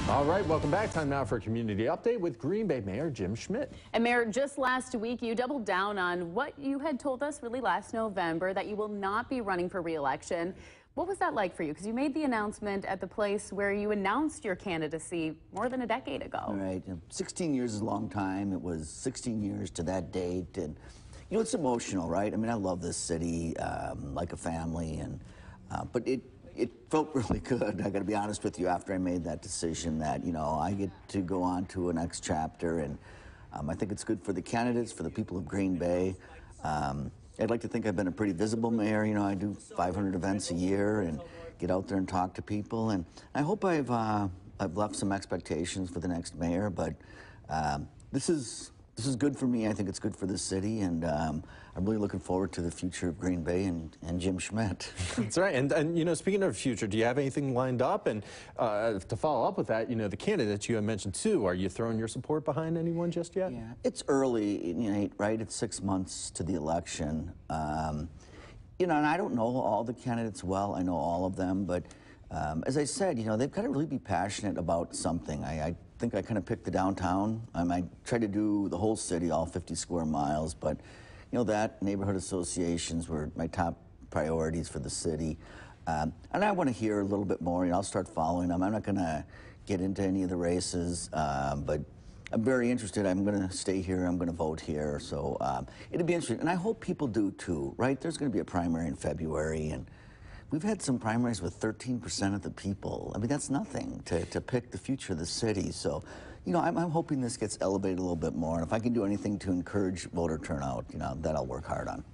All right, welcome back. Time now for a community update with Green Bay Mayor Jim Schmitt. And Mayor, just last week you doubled down on what you had told us really last November, that you will not be running for re-election. What was that like for you? Because you made the announcement at the place where you announced your candidacy more than a decade ago. All right. 16 years is a long time. It was 16 years to that date. And, you know, it's emotional, right? I mean, I love this city like a family. And but it felt really good, I got to be honest with you, after I made that decision that, you know, I get to go on to a next chapter. And I think it's good for the candidates, for the people of Green Bay. I'd like to think I've been a pretty visible mayor. You know, I do 500 events a year and get out there and talk to people. And I hope I've left some expectations for the next mayor. But this is good for me. I think it's good for the city, and I'm really looking forward to the future of Green Bay and Jim Schmitt. That's right. And you know, speaking of future, do you have anything lined up? And to follow up with that, you know, the candidates you had mentioned too, are you throwing your support behind anyone just yet? Yeah, it's early, Nate, right? It's 6 months to the election. You know, and I don't know all the candidates well. I know all of them, but as I said, you know, they've got to really be passionate about something. I think I kind of picked the downtown. I tried to do the whole city, all 50 square miles, but, you know, that neighborhood associations were my top priorities for the city. And I want to hear a little bit more. You know, I'll start following them. I'm not going to get into any of the races, but I'm very interested. I'm going to stay here. I'm going to vote here. So it'll be interesting. And I hope people do too, right? There's going to be a primary in February, and we've had some primaries with 13% of the people. I mean, that's nothing to pick the future of the city. So, you know, I'm hoping this gets elevated a little bit more. And if I can do anything to encourage voter turnout, you know, that I'll work hard on.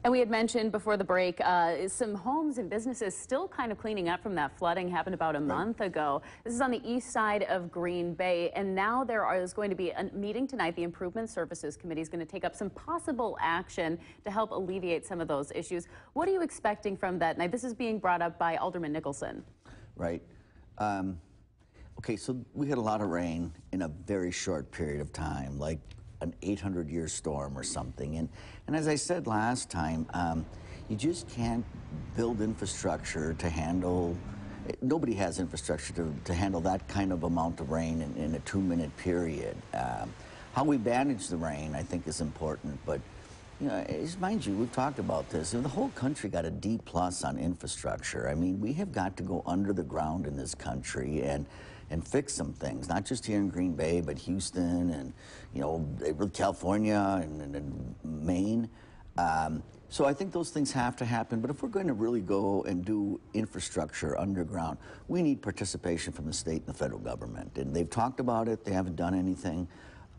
And we had mentioned before the break, some homes and businesses still kind of cleaning up from that flooding happened about a month ago. This is on the east side of Green Bay, and now there is going to be a meeting tonight. The Improvement Services Committee is going to take up some possible action to help alleviate some of those issues. What are you expecting from that night? This is being brought up by Alderman Nicholson. Right. Okay, so we had a lot of rain in a very short period of time, like an 800-year storm or something. And as I said last time, you just can't build infrastructure to handle, nobody has infrastructure to handle that kind of amount of rain in a 2-minute period. How we manage the rain, I think, is important, but you know, mind you, we've talked about this. The whole country got a D+ on infrastructure. I mean, we have got to go under the ground in this country and fix some things, not just here in Green Bay, but Houston and, you know, California and Maine. So I think those things have to happen. But if we're going to really go and do infrastructure underground, we need participation from the state and the federal government. And they've talked about it. They haven't done anything.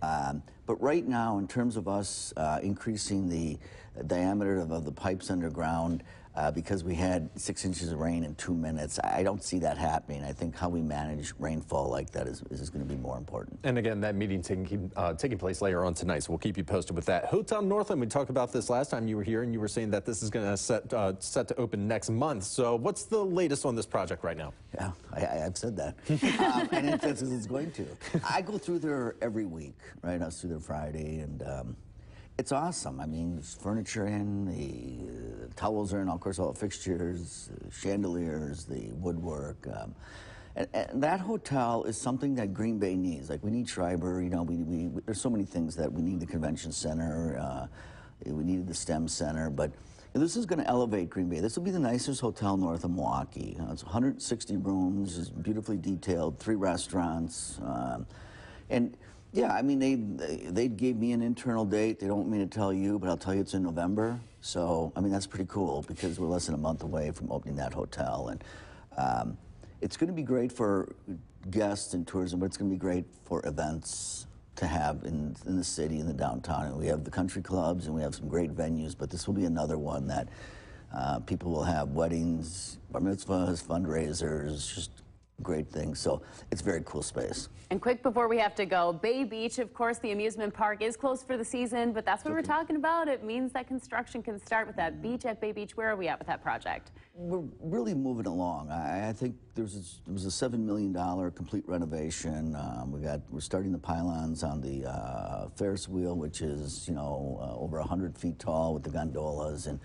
But right now, in terms of us increasing the diameter of the pipes underground, because we had 6 inches of rain in 2 minutes, I don't see that happening. I think how we manage rainfall like that is going to be more important. And again, that meeting taking place later on tonight, so we'll keep you posted with that. Hotel Northland, we talked about this last time you were here, and you were saying that this is going to set to open next month. So what's the latest on this project right now? Yeah, I've said that. And it's going to. I go through there every week, right? I was through there Friday, and it's awesome. I mean, there's furniture in, the towels are in, of course, all the fixtures, chandeliers, the woodwork. And that hotel is something that Green Bay needs. Like, we need Schreiber, you know, there's so many things that we need. The convention center, we needed the STEM center, but this is going to elevate Green Bay. This will be the nicest hotel north of Milwaukee. It's 160 rooms, it's beautifully detailed, 3 restaurants, and yeah, I mean, they gave me an internal date. They don't want me to tell you, but I'll tell you it's in November. So, I mean, that's pretty cool because we're less than a month away from opening that hotel. And it's going to be great for guests and tourism, but it's going to be great for events to have in the city, in the downtown. And we have the country clubs and we have some great venues, but this will be another one that people will have weddings, bar mitzvahs, fundraisers, just great things. So it's a very cool space. And quick before we have to go, Bay Beach, of course, the amusement park is closed for the season, but that's what we're talking about. It means that construction can start with that beach at Bay Beach. Where are we at with that project? We're really moving along. I think there was a $7 million complete renovation. We're starting the pylons on the Ferris wheel, which is, you know, over 100 feet tall with the gondolas. And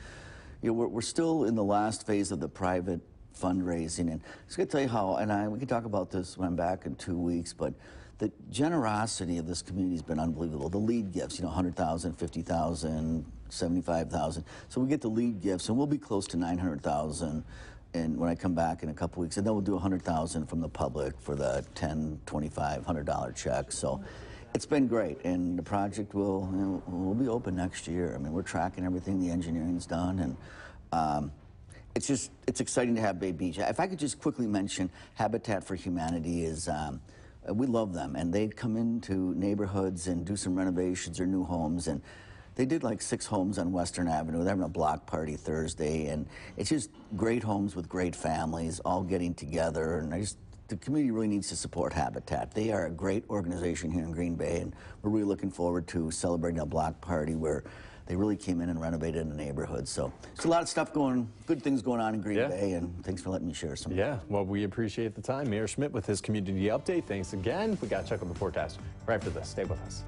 you know, we're still in the last phase of the private fundraising. And I was going to tell you how, and we can talk about this when I'm back in 2 weeks, but the generosity of this community has been unbelievable. The lead gifts, 100,000, 50,000, 75,000. So we get the lead gifts, and we'll be close to 900,000. And when I come back in a couple weeks, and then we'll do 100,000 from the public for the $10, $25, $100 checks. So it's been great, and the project will be open next year. I mean, we're tracking everything, the engineering's done, and it's exciting to have Bay Beach. If I could just quickly mention, Habitat for Humanity is. We love them, and they come into neighborhoods and do some renovations or new homes, and they did like 6 homes on Western Avenue. They're having a block party Thursday, and it's just great homes with great families all getting together, and the community really needs to support Habitat. They are a great organization here in Green Bay, and we're really looking forward to celebrating a block party where they really came in and renovated the neighborhood. So there's a lot of stuff good things going on in Green Bay, and thanks for letting me share some. Yeah, well, we appreciate the time. Mayor Schmitt with his community update. Thanks again. We got to check on the forecast right after this. Stay with us.